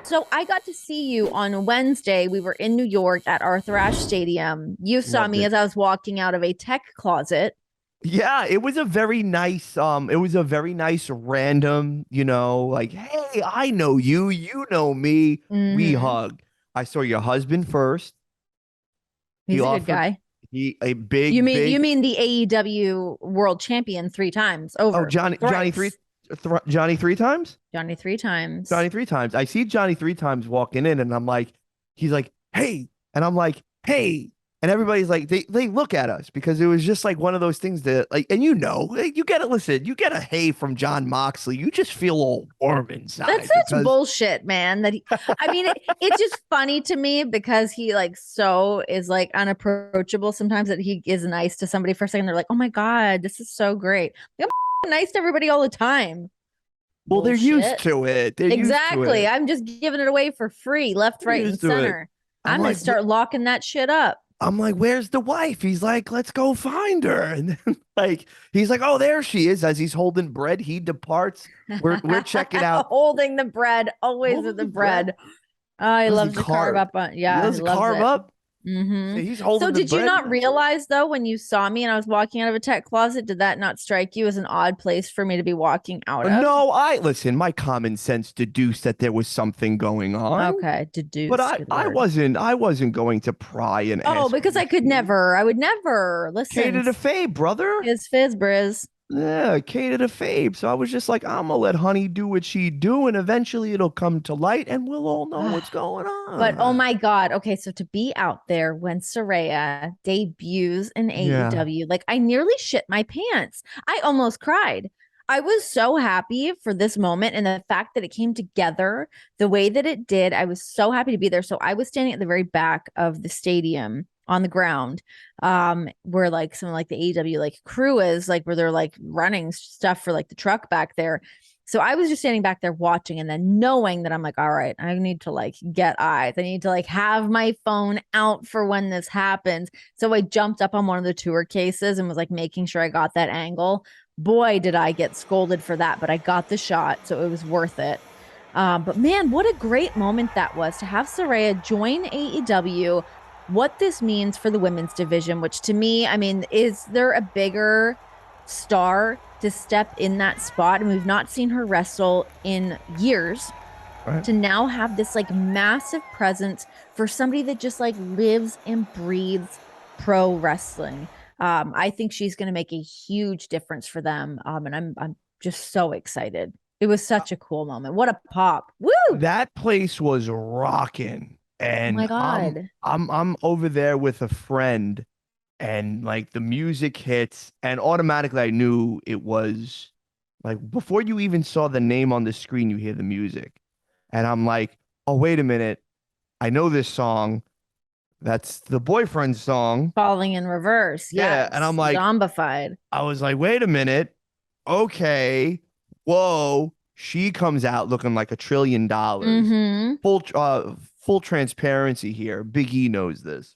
So I got to see you on Wednesday. We were in New York at Arthur Ashe Stadium. You saw Loved me it. as I was walking out of a tech closet. Yeah, it was a very nice, random, like, hey, I know you, you know me. We Hmm. hug. I saw your husband first. He He's a good offered guy. he a You big, mean you big mean the AEW world champion three times oh over, Johnny thrice. Johnny three times? Johnny three times. Johnny three times. I see Johnny three times walking in and I'm like, he's like, hey. And I'm like, hey. And everybody's like, they look at us because it was just like one of those things that like, and like, you get it, listen, you get a hey from John Moxley, you just feel all warm That's inside such because bullshit, man. I mean, it's just funny to me because he like so is like unapproachable sometimes that he is nice to somebody for a second. They're like, oh my God, this is so great. Like, I'm nice to everybody all the time. well, they're used Bullshit. to it. They're used to Exactly. it. I'm just giving it away for free, left, They're right, and used to it. center. I'm I'm going to like, start locking that shit up. where's the wife? He's like, let's go find her. And then like he's like, oh, there she is. As he's holding bread, he departs. We're checking out Holding the bread, always with holding the the bread. bread. Oh, he What does he loves to carve carve? up on. He Yeah, he does loves carve it. up. Hmm. So he's So holding the did you bread. not realize though when you saw me and I was walking out of a tech closet, did that not strike you as an odd place for me to be walking out of? No, I listen. My common sense deduced that there was something going on, Okay, but deduce. I, Good I word. wasn't. I wasn't going to pry and Oh, ask because who I could she is. never. I would never K listen. to the Fabe, brother. Fizz brizz. Yeah, K to the Fabe. So I was just like, I'm gonna let Honey do what she do, and eventually it'll come to light, and we'll all know what's going But oh on. my God. Okay, so to be out there when Saraya debuts in Yeah, AEW, like I nearly shit my pants. I almost cried. I was so happy for this moment and the fact that it came together the way that it did. I was so happy to be there. So I was standing at the very back of the stadium on the ground, where like some like the AEW like crew is, like where they're like running stuff for like the truck back there. So I was just standing back there watching and then knowing that I'm like, all right, I need to like get eyes. I need to like have my phone out for when this happens. So I jumped up on one of the tour cases and was like making sure I got that angle. Boy, did I get scolded for that, but I got the shot. So it was worth it. But man, what a great moment that was to have Saraya join AEW. What this means for the women's division, which to me, I mean, is there a bigger star to step in that spot? And we've not seen her wrestle in years. right. To now have this like massive presence for somebody that just like lives and breathes pro wrestling. I think she's going to make a huge difference for them. And I'm just so excited. It was such a cool moment. What a pop. Woo! That place was rocking, Oh and my I'm God. I'm I'm over there with a friend, and like the music hits, and automatically I knew it was like before you even saw the name on the screen, you hear the music, and I'm like, oh wait a minute, I know this song. That's the boyfriend song. Falling in reverse. Yeah, and Yes. Zombified. I was like, wait a minute, okay, whoa. She comes out looking like $1 trillion. Mm-hmm. Full transparency here. Big E knows this.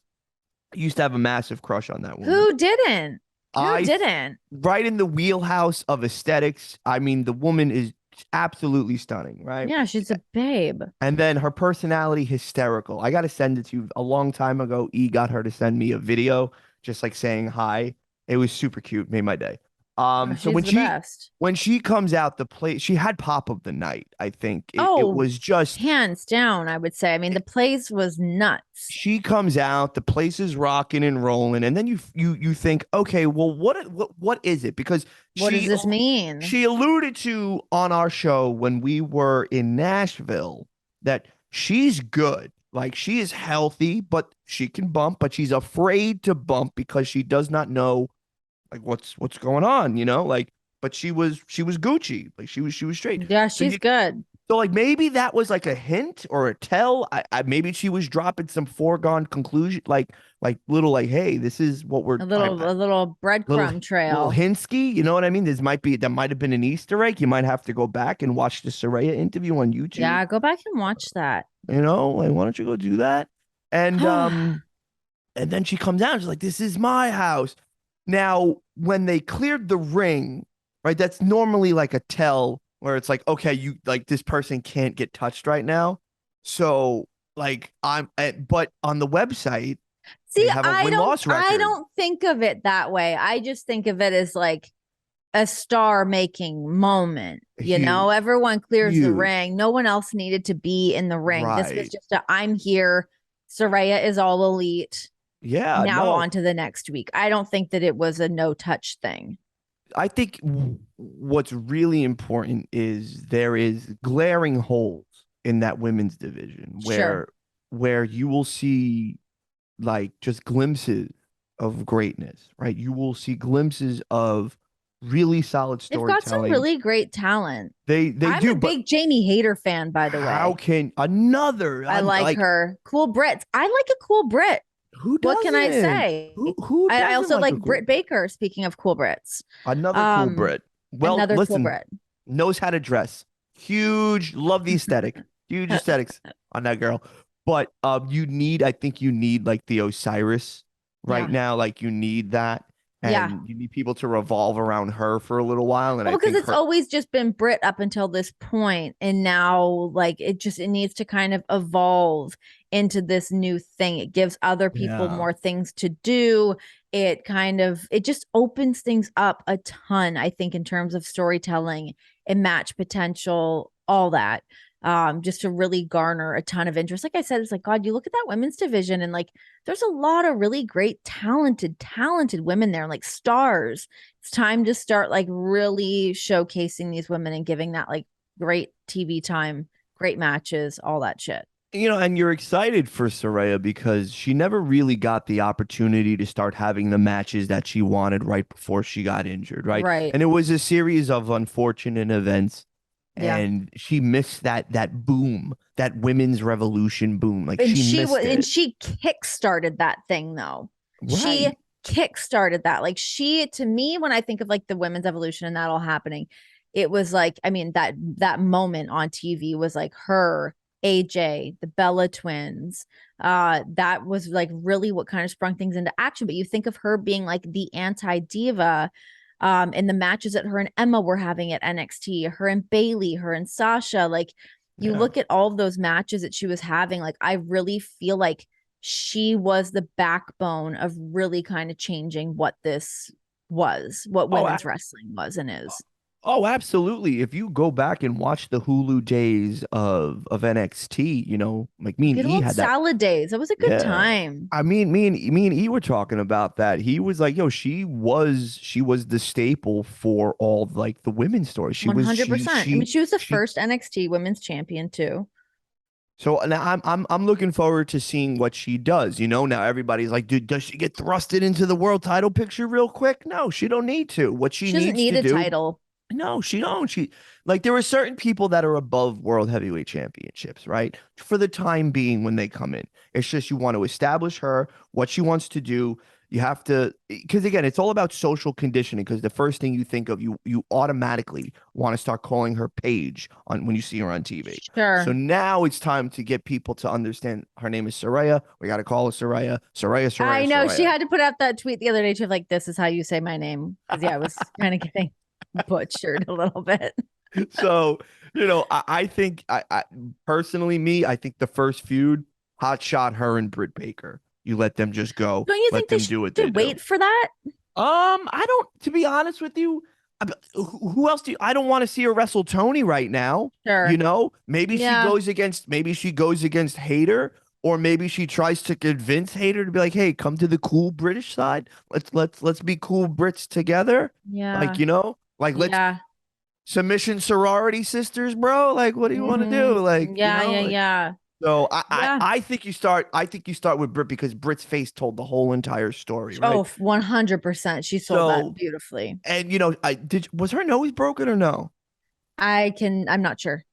I used to have a massive crush on that woman. Who didn't? Who I didn't? right in the wheelhouse of aesthetics. I mean, the woman is absolutely stunning, right? Yeah, she's a babe. And then her personality hysterical. I got to send it to you. A long time ago, E got her to send me a video just like saying hi. It was super cute, made my day. Oh, So she's the best. when she comes out the place, she had pop of the night. I think it Oh, was just hands down, I would say. I mean, the place was nuts. she comes out, the place is rocking and rolling, and then you think, okay, well, what is it? Because What does this mean? she alluded to on our show when we were in Nashville that she's good. Like she is healthy, but she can bump, but she's afraid to bump because she does not know like what's going on, Like, but she was Gucci. Like she was straight. Yeah, So she's good. like maybe that was like a hint or a tell. Maybe she was dropping some foregone conclusion, like little like, hey, this is what we're A little little breadcrumb little trail. hintsky. You know what I mean? That might have been an Easter egg. You might have to go back and watch the Soraya interview on YouTube. Yeah, go back and watch that. Like why don't you go do that? And and then she comes out and she's like, this is my house. Now, when they cleared the ring, right, that's normally like a tell where it's like, okay, you like this person can't get touched right now. So like but on the website See, they have a win-loss I record. don't think of it that way. I just think of it as like a star making moment. You know, Huge, everyone clears the huge. ring. No one else needed to be in the ring. This was Right. just a I'm here. Saraya is all elite. Yeah, Now no. on to the next week. I don't think that it was a no touch thing. I think what's really important is there is glaring holes in that women's division Sure. where you will see like just glimpses of greatness, right? You will see glimpses of really solid They've got some storytelling. really great talent. They I'm do, a but big Jamie Hader fan, by the how way. can another I like like her. Cool Brits. I like a cool Brit. who What can I doesn't? say? Who I doesn't also like a like cool Britt Baker, speaking of cool Brits. another cool Um, Brit? Well, another cool listen, Brit. knows how to dress. Huge, love the aesthetic. Huge aesthetics on that girl. But I think you need like the Osiris right Yeah. now. Like you need that. Yeah. And you need people to revolve around her for a little while. And Well, I because think it's her, always just been Brit up until this point, and now like it needs to kind of evolve into this new thing. It gives other people yeah. more things to do. It just opens things up a ton, I think, in terms of storytelling and match potential, all that. Just to really garner a ton of interest. Like I said, it's like, God, you look at that women's division and like there's a lot of really great, talented women there, like stars. It's time to start like really showcasing these women and giving that like great TV time, great matches, all that shit. And you're excited for Saraya because she never really got the opportunity to start having the matches that she wanted right before she got injured, right? Right. And it was a series of unfortunate events, Yeah. and she missed that boom, that women's revolution boom. Like And she missed it. she kick-started that thing though. She Right. kick-started that. Like she to me, when I think of like the women's evolution and that all happening, it was like, I mean, that moment on TV was like her, AJ, the Bella twins. That was like really what kind of sprung things into action. But you think of her being like the anti-diva in the matches that her and Emma were having at NXT, her and Bailey, her and Sasha, like you Yeah. look at all of those matches that she was having, like I really feel like she was the backbone of really kind of changing what this was, what Oh, women's wrestling was and is. Oh, absolutely. If you go back and watch the Hulu days of NXT, like me and Good E old had that. salad days. That was a good Yeah. time. I mean, me and E were talking about that. He was like, "Yo, she was the staple for all like the women's stories. She was 100%. I mean, she was the first NXT women's champion too. so now I'm looking forward to seeing what she does. Now everybody's like, dude, does she get thrusted into the world title picture real quick? No, she don't need to. What she She doesn't needs need to a do title. No, she don't. She like there are certain people that are above world heavyweight championships, right? For the time being when they come in. It's just you want to establish her, what she wants to do. You have to because again, it's all about social conditioning because the first thing you think of, you automatically want to start calling her Paige on when you see her on TV. So Sure. now it's time to get people to understand her name is Saraya. We got to call her Saraya. Saraya, Saraya, I know she Saraya. had to put out that tweet the other day. She was like, "This is how you say my name." Because yeah, I was kind of getting butchered a little bit. So, I think I personally I think the first feud, hot shot her and Britt Baker. You let them just go, Don't you let think they them do what they should do. wait for that? I don't, to be honest with you, who else I don't want to see her wrestle Tony right now. Sure. Yeah. Maybe she goes against Hater, or maybe she tries to convince Hater to be like, hey, come to the cool British side. Let's be cool Brits together. Like, Yeah. let's Yeah. submission sorority sisters, bro. Like, what do you want to do? Yeah. Yeah. Like, Yeah. so Yeah. I think you start with Britt because Britt's face told the whole entire story, right? Oh, 100%. She sold that So, beautifully. and was her nose broken or no? I'm not sure.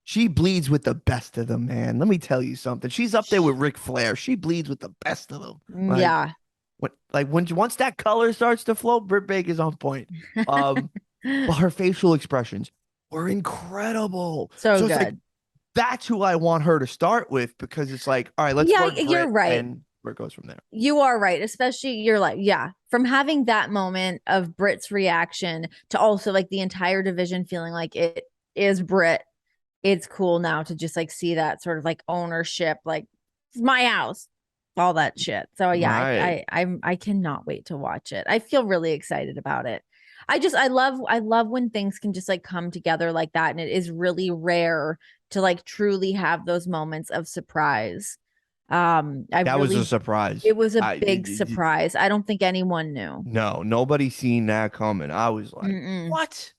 She bleeds with the best of them, man. Let me tell you something. She's up there with Ric Flair. She bleeds with the best of them. Yeah. Once that color starts to flow, Britt Baker's on point. Um, but her facial expressions were incredible. So So it's like good. that's who I want her to start with because it's like, all right, let's Yeah, work you're Brit right. and where it goes from there. You are right. Especially you're like, yeah, from having that moment of Brit's reaction to also like the entire division feeling like it is Brit it's cool now to just like see that sort of like ownership, like it's my house, all that shit. So yeah, Right. I cannot wait to watch it. I feel really excited about it. I love when things can just like come together like that, and it is really rare to like truly have those moments of surprise. I That was a really surprise. It was a I big surprise. I don't think anyone knew. no, nobody seen that coming. I was like, Mm-mm. what?